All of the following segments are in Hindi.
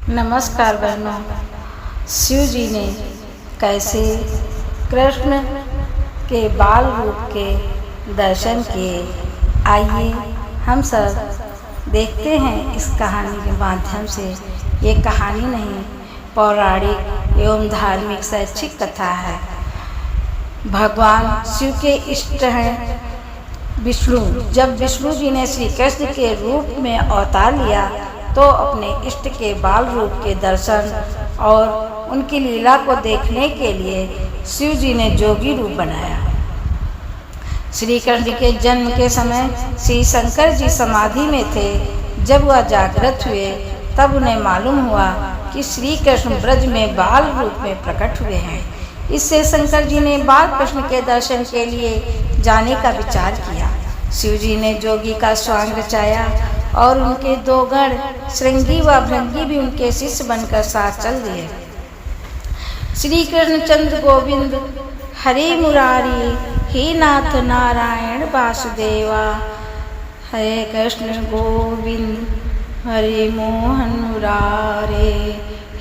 नमस्कार बहनों। शिव जी ने कैसे कृष्ण के बाल रूप के दर्शन किए, आइए हम सब देखते हैं इस कहानी के माध्यम से। ये कहानी नहीं, पौराणिक एवं धार्मिक शैक्षिक कथा है। भगवान शिव के इष्ट हैं विष्णु। जब विष्णु जी ने श्री कृष्ण के रूप में अवतार लिया तो अपने इष्ट के बाल रूप के दर्शन और उनकी लीला को देखने के लिए शिव जी ने जोगी रूप बनाया। श्री कृष्ण के जन्म के समय श्री शंकर जी समाधि में थे। जब वह जागृत हुए तब उन्हें मालूम हुआ कि श्री कृष्ण ब्रज में बाल रूप में प्रकट हुए हैं। इससे शंकर जी ने बाल कृष्ण के दर्शन के लिए जाने का विचार किया। शिव जी ने जोगी का स्वांग रचाया और उनके दो गण श्रृंगी व भृंगी भी उनके शिष्य बनकर साथ चल दिए। श्री कृष्ण चंद्र गोविंद हरे मुरारी, हे नाथ नारायण वासुदेवा। हरे कृष्ण गोविंद हरे मोहन मुरारे,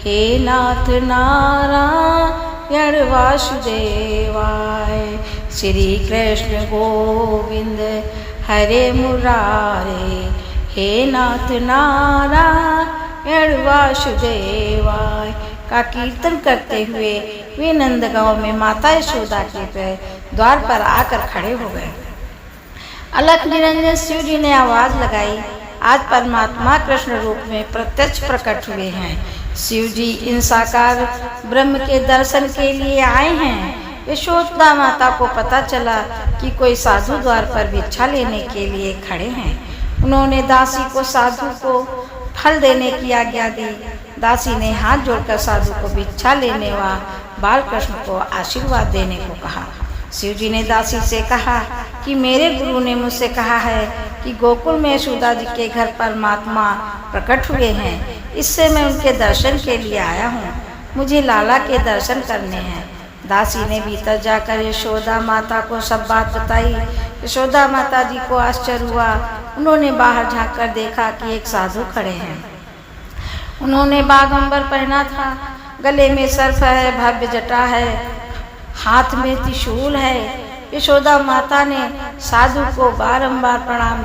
हे नाथ नारायण वासुदेवाय। श्री कृष्ण गोविंद हरे मुरारे, हे नाथ नारायण वासुदेवाय का कीर्तन करते हुए वे नंदगांव में माता यशोदा के द्वार पर आकर खड़े हो गए। अलख निरंजन शिव जी ने आवाज लगाई, आज परमात्मा कृष्ण रूप में प्रत्यक्ष प्रकट हुए हैं। शिव जी इन साकार ब्रह्म के दर्शन के लिए आए हैं। यशोदा माता को पता चला कि कोई साधु द्वार पर भिक्षा लेने के लिए खड़े हैं। उन्होंने दासी को साधु को फल देने की आज्ञा दी। दासी ने हाथ जोड़कर साधु को भिक्षा लेने व बालकृष्ण को आशीर्वाद देने को कहा। शिव जी ने दासी से कहा कि मेरे गुरु ने मुझसे कहा है कि गोकुल में यशोदा जी के घर परमात्मा प्रकट हुए हैं, इससे मैं उनके दर्शन के लिए आया हूँ। मुझे लाला के दर्शन करने हैं। दासी ने भीतर जाकर यशोदा माता को सब बात बताई। यशोदा माता जी को आश्चर्य हुआ। उन्होंने बाहर झांक कर देखा कि एक साधु खड़े हैं। उन्होंने बागंबर पहना था, गले में सर्प है, भव्य जटा है, हाथ में त्रिशूल है। यशोदा माता ने साधु को बारंबार प्रणाम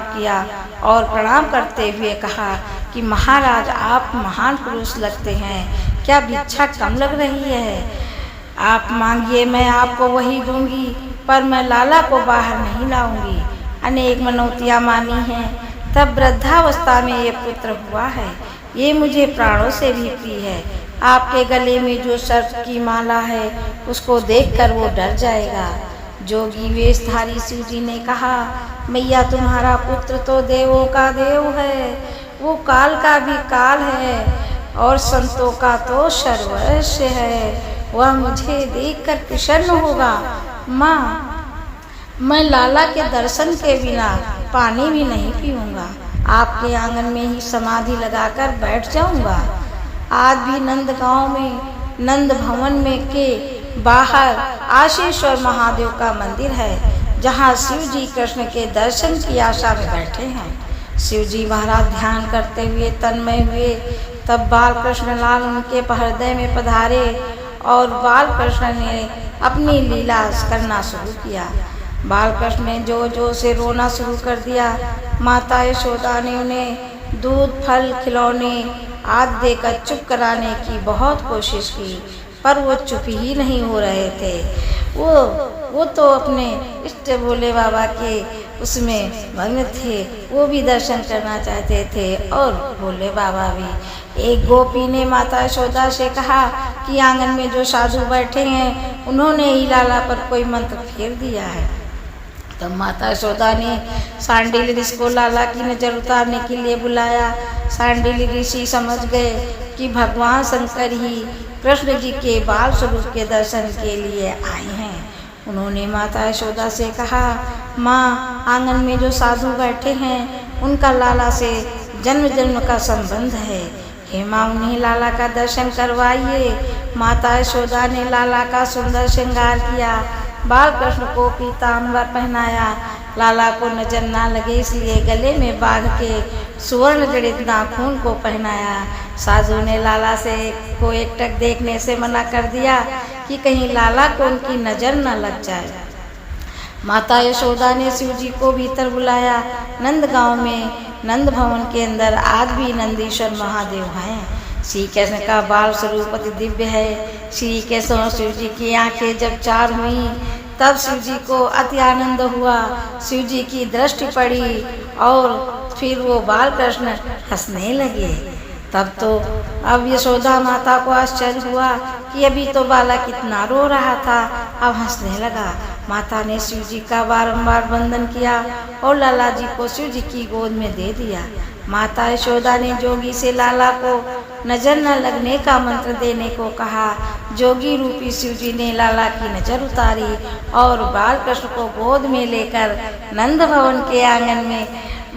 किया और प्रणाम करते हुए कहा कि महाराज, आप महान पुरुष लगते हैं, क्या भिक्षा कम लग रही है? आप मांगिए, मैं आपको वही दूंगी, पर मैं लाला को बाहर नहीं लाऊंगी। अनेक मनौतियाँ मानी हैं, तब वृद्धावस्था में ये पुत्र हुआ है। ये मुझे प्राणों से भी प्रिय है। आपके गले में जो सर्प की माला है उसको देखकर वो डर जाएगा। जोगी वेशधारी शिव जी ने कहा, मैया, तुम्हारा पुत्र तो देवों का देव है, वो काल का भी काल है और संतों का तो सर्वस्व है। वह मुझे देखकर प्रसन्न होगा। माँ, मैं लाला के दर्शन के बिना पानी भी नहीं पीऊँगा। आपके आंगन में ही समाधि लगाकर बैठ जाऊँगा। आज भी नंदगांव में नंद भवन में के बाहर आशीश्वर महादेव का मंदिर है, जहाँ शिव जी कृष्ण के दर्शन की आशा में बैठे हैं। शिव जी महाराज ध्यान करते हुए तन्मय हुए। तब बाल कृष्ण लाल उनके हृदय में पधारे और बाल कृष्ण ने अपनी लीला करना शुरू किया। बाल कृष्ण ने जो से रोना शुरू कर दिया। माता यशोदा ने उन्हें दूध, फल, खिलौने आदि देकर चुप कराने की बहुत कोशिश की, पर वो चुप ही नहीं हो रहे थे। वो तो अपने इष्ट भोले बाबा के उसमें मग्न थे। वो भी दर्शन करना चाहते थे और भोले बाबा भी। एक गोपी ने माता यशोदा से कहा कि आंगन में जो साधु बैठे हैं उन्होंने ही लाला पर कोई मंत्र फेर दिया है। तब माता यशोदा ने सांडिल ऋषि को लाला की नज़र उतारने के लिए बुलाया। सांडिल ऋषि समझ गए कि भगवान शंकर ही कृष्ण जी के बाल स्वरूप के दर्शन के लिए आए हैं। उन्होंने माता यशोदा से कहा, माँ, आंगन में जो साधु बैठे हैं उनका लाला से जन्म जन्म का संबंध है। हे माँ, उन्हें लाला का दर्शन करवाइए। माता यशोदा ने लाला का सुंदर श्रृंगार किया। बाल कृष्ण को पीताम्बर पहनाया। लाला को नजर ना लगे इसलिए गले में बाघ के सुवर्ण जड़ित नाखून को पहनाया। साधु ने लाला से को एकटक देखने से मना कर दिया कि कहीं लाला को उनकी नजर न लग जाए। माता यशोदा ने शिव जी को भीतर बुलाया। नंदगांव में नंद भवन के अंदर आज भी नंदीश्वर महादेव हैं। श्री कृष्ण का बाल स्वरूप अति दिव्य है। श्री कृष्ण और शिव जी की आंखें जब चार हुई तब शिव जी को अति आनंद हुआ। शिव जी की दृष्टि पड़ी और फिर वो बाल कृष्ण हंसने लगे। तब तो अब यशोदा माता को आश्चर्य हुआ कि अभी तो बालक कितना रो रहा था, अब हंसने लगा। माता ने शिव जी का बारंबार वंदन किया और लाला जी को शिव जी की गोद में दे दिया। माता यशोदा ने जोगी से लाला को नजर न लगने का मंत्र देने को कहा। जोगी रूपी शिव जी ने लाला की नजर उतारी और बाल कृष्ण को गोद में लेकर नंद भवन के आंगन में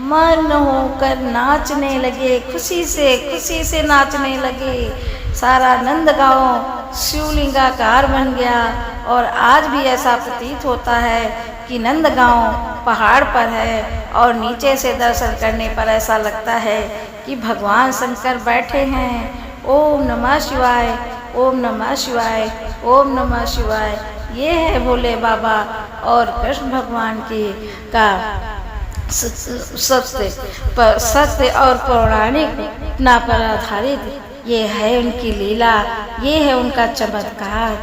मग्न होकर नाचने लगे। खुशी से नाचने लगे। सारा नंदगांव शिवलिंगाकार बन गया और आज भी ऐसा प्रतीत होता है कि नंदगांव पहाड़ पर है और नीचे से दर्शन करने पर ऐसा लगता है कि भगवान शंकर बैठे हैं। ओम नमः शिवाय, ओम नमः शिवाय, ओम नमः शिवाय। ये है भोले बाबा और कृष्ण भगवान की का सत्य और पौराणिक घटना पर आधारित ये है उनकी लीला, ये है उनका चमत्कार।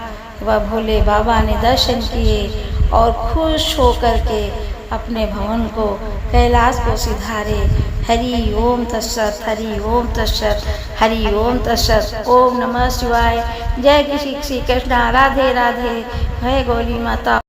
वह भोले बाबा ने दर्शन किए और खुश होकर के अपने भवन को कैलाश को सिधारे। हरि ओम तत्सत, हरि ओम तत्सत, हरि ओम तत्सत। ओम नमः शिवाय। जय श्री कृष्ण। राधे राधे। जय गौरी माता।